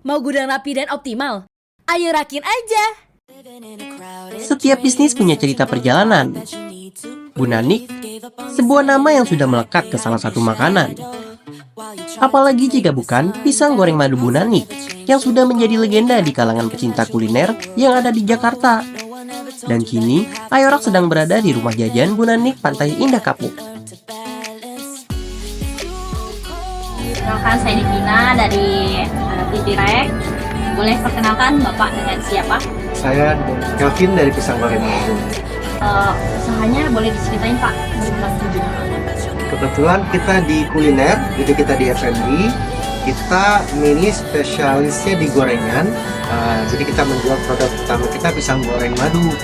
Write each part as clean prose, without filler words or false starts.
Mau gudang rapi dan optimal? Ayo rakin aja! Setiap bisnis punya cerita perjalanan. Bunanik, sebuah nama yang sudah melekat ke salah satu makanan. Apalagi jika bukan pisang goreng madu Bunanik, yang sudah menjadi legenda di kalangan pecinta kuliner yang ada di Jakarta. Dan kini, Ayorak sedang berada di rumah jajan Bunanik Pantai Indah Kapuk. Perkenalkan, saya Divina dari Titirek. Boleh perkenalkan Bapak dengan siapa? Saya Kelvin dari Pisang Goreng Madu. Usahanya boleh diceritain Pak? Kebetulan kita di kuliner, jadi kita di F&B. Kita mini spesialisnya di gorengan. Jadi kita menjual produk utama kita pisang goreng madu.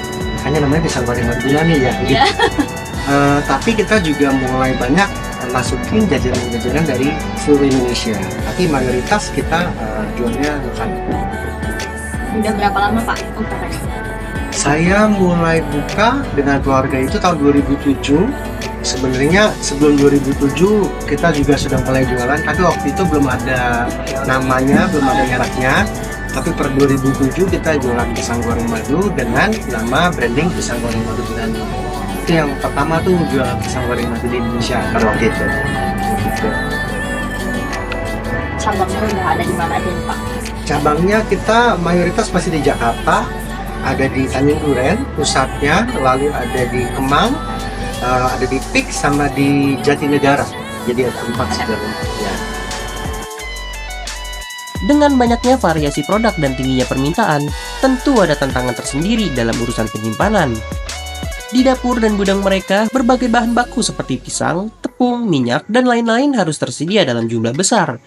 Hanya namanya pisang goreng madu nih ya. Gitu. Tapi kita juga mulai banyak masukin jajanan-jajanan dari seluruh Indonesia. Tapi mayoritas kita jualnya lokal. Udah berapa lama Pak? Saya mulai buka dengan keluarga itu tahun 2007. Sebenarnya sebelum 2007 kita juga sudah mulai jualan, tapi waktu itu belum ada namanya, belum ada mereknya. Tapi per 2007 kita jualan pisang goreng madu dengan nama branding pisang goreng madu Bunanik. Itu yang pertama tuh jualan pisang goreng madu di Indonesia pada waktu itu. Gitu. Cabangnya udah ada di mana aja nih Pak? Cabangnya kita mayoritas masih di Jakarta, ada di Tanjung Duren pusatnya, lalu ada di Kemang, ada di Pik sama di Jatinegara. Jadi ada 4 sebenarnya. Ya. Dengan banyaknya variasi produk dan tingginya permintaan, tentu ada tantangan tersendiri dalam urusan penyimpanan. Di dapur dan gudang mereka, berbagai bahan baku seperti pisang, tepung, minyak, dan lain-lain harus tersedia dalam jumlah besar.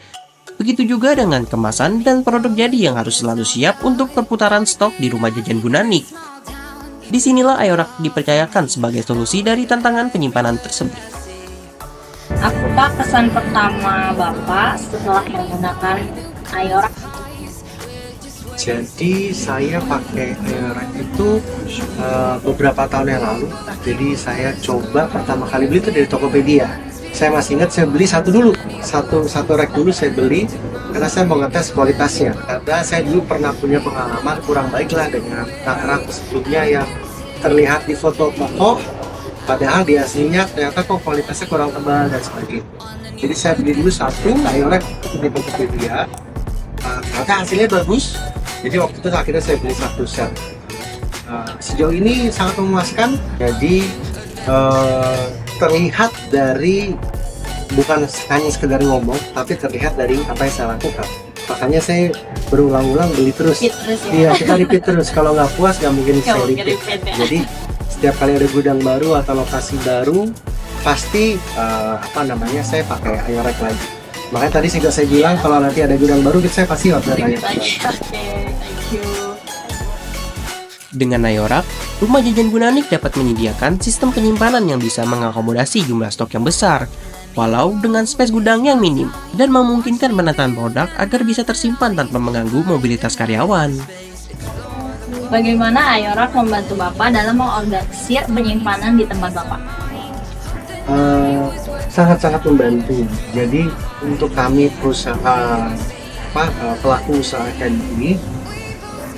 Begitu juga dengan kemasan dan produk jadi yang harus selalu siap untuk perputaran stok di rumah jajan Bunanik. Disinilah Ayorak dipercayakan sebagai solusi dari tantangan penyimpanan tersebut. Apa kesan pertama Bapak setelah menggunakan Ayorak? Jadi saya pakai Ayorak itu beberapa tahun yang lalu. Jadi saya coba pertama kali beli itu dari Tokopedia. Saya masih ingat saya beli satu rack dulu saya beli karena saya mau ngetes kualitasnya. Karena saya dulu pernah punya pengalaman kurang baik lah dengan rak sebelumnya yang terlihat di foto toko, padahal di aslinya ternyata kok kualitasnya kurang tebal dan sebagainya. Jadi saya beli dulu satu Ayorak di Tokopedia. Ternyata hasilnya bagus. Jadi waktu itu akhirnya saya beli satu set. Sejauh ini sangat memuaskan. Jadi terlihat dari bukan hanya sekedar ngomong, tapi terlihat dari apa yang saya lakukan. Makanya saya berulang-ulang beli terus. Iya, kita repeat terus. Kalau nggak puas nggak mungkin saya repeat. Jadi setiap kali ada gudang baru atau lokasi baru, pasti saya pakai Ayorak lagi. Makanya tadi juga saya bilang kalau nanti ada gudang baru, saya pasti order Ayorak lagi. Thank you. Dengan Ayorak, rumah jajan Bunanik dapat menyediakan sistem penyimpanan yang bisa mengakomodasi jumlah stok yang besar, walau dengan space gudang yang minim, dan memungkinkan penataan produk agar bisa tersimpan tanpa mengganggu mobilitas karyawan. Bagaimana Ayorak membantu Bapak dalam mengorganisir penyimpanan di tempat Bapak? Sangat-sangat membantu. Jadi untuk kami perusahaan pelaku usaha ini,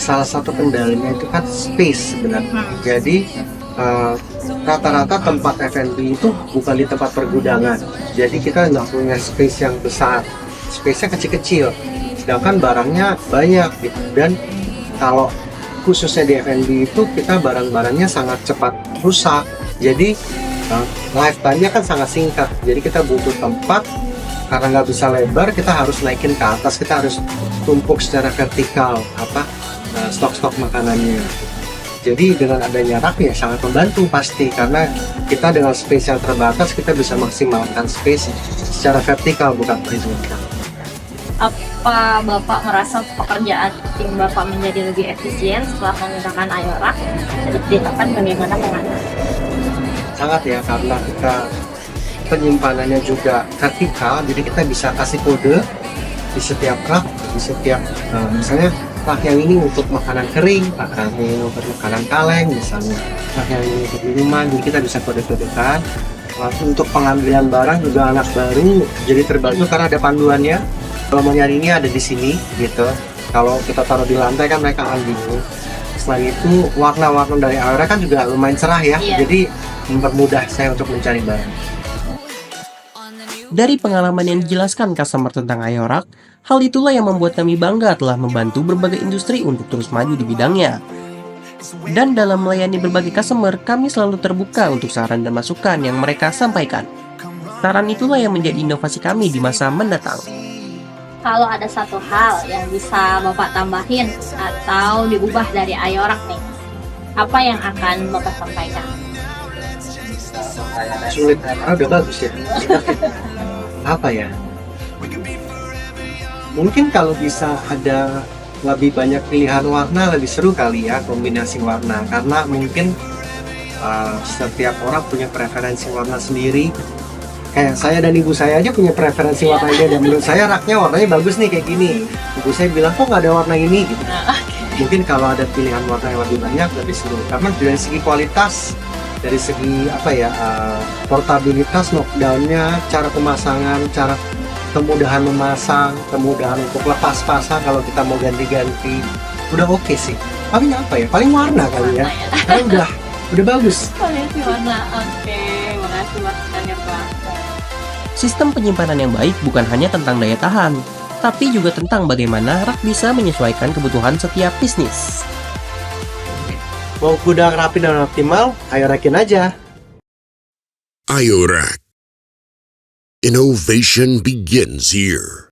salah satu kendalanya itu kan space sebenarnya. Jadi rata-rata tempat F&B itu bukan di tempat pergudangan. Jadi kita nggak punya space yang besar, space-nya kecil-kecil. Sedangkan barangnya banyak gitu. Dan kalau khususnya di F&B itu kita barang-barangnya sangat cepat rusak. Jadi lifetime-nya kan sangat singkat. Jadi kita butuh tempat, karena nggak bisa lebar, kita harus naikin ke atas. Kita harus tumpuk secara vertikal stok-stok makanannya. Jadi dengan adanya rak ya sangat membantu pasti, karena kita dengan space yang terbatas kita bisa maksimalkan space secara vertikal bukan horizontal. Apa Bapak merasa pekerjaan tim Bapak menjadi lebih efisien setelah menggunakan Ayorak? Diceritakan bagaimana penganan? Sangat ya, karena kita penyimpanannya juga vertikal, jadi kita bisa kasih kode di setiap rak, di setiap misalnya rak yang ini untuk makanan kering, rak yang ini untuk makanan kaleng misalnya, rak yang ini untuk minuman, jadi kita bisa kode-kodekan. Untuk pengambilan barang juga anak baru jadi terbantu karena ada panduannya. Kalau mau nyari ini ada di sini gitu. Kalau kita taruh di lantai kan mereka akan bingung. Selain itu warna-warna dari ayo rak kan juga lumayan cerah ya, Iya. jadi mempermudah saya untuk mencari barang. Dari pengalaman yang dijelaskan customer tentang Ayorak, hal itulah yang membuat kami bangga telah membantu berbagai industri untuk terus maju di bidangnya. Dan dalam melayani berbagai customer, kami selalu terbuka untuk saran dan masukan yang mereka sampaikan. Saran itulah yang menjadi inovasi kami di masa mendatang. Kalau ada satu hal yang bisa Bapak tambahin atau diubah dari Ayorak nih, apa yang akan Bapak sampaikan? Sulit, karena udah bagus ya. Apa ya? Mungkin kalau bisa ada lebih banyak pilihan warna lebih seru kali ya, kombinasi warna, karena mungkin setiap orang punya preferensi warna sendiri. Kayak saya dan ibu saya aja punya preferensi warnanya, dan menurut saya raknya warnanya bagus nih kayak gini. Ibu saya bilang kok nggak ada warna ini gitu. Mungkin kalau ada pilihan warna yang lebih banyak lebih seru, karena dari segi kualitas, dari segi apa ya, portabilitas, knockdownnya, cara pemasangan, cara kemudahan memasang, kemudahan untuk lepas pasang kalau kita mau ganti-ganti, udah oke sih. Paling apa ya, paling warna kali ya, karena udah bagus. Koleksi warna, oke, makasih masukannya Pak. Sistem penyimpanan yang baik bukan hanya tentang daya tahan, tapi juga tentang bagaimana rak bisa menyesuaikan kebutuhan setiap bisnis. Mau gudang rapi dan optimal, ayo rakin aja. Ayorak. Innovation begins here.